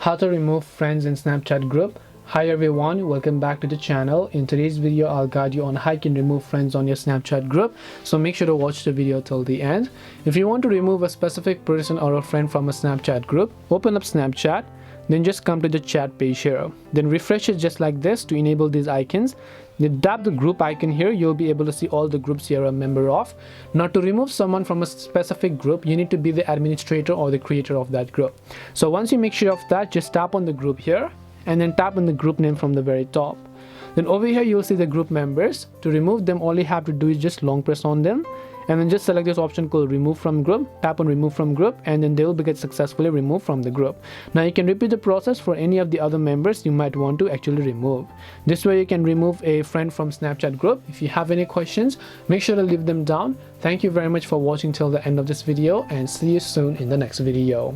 How to remove friends in Snapchat group. Hi everyone, welcome back to the channel. In today's video I'll guide you on how you can remove friends on your Snapchat group, so make sure to watch the video till the end. If you want to remove a specific person or a friend from a Snapchat group, open up Snapchat, then just come to the chat page here, then refresh it just like this to enable these icons. Then tap the group icon here, you'll be able to see all the groups you're a member of. Now to remove someone from a specific group, you need to be the administrator or the creator of that group. So once you make sure of that, just tap on the group here and then tap on the group name from the very top. Then over here you'll see the group members. To remove them, all you have to do is just long press on them and then just select this option called remove from group. Tap on remove from group and then they will get successfully removed from the group. Now you can repeat the process for any of the other members you might want to actually remove. This way you can remove a friend from Snapchat group. If you have any questions, make sure to leave them down. Thank you very much for watching till the end of this video and see you soon in the next video.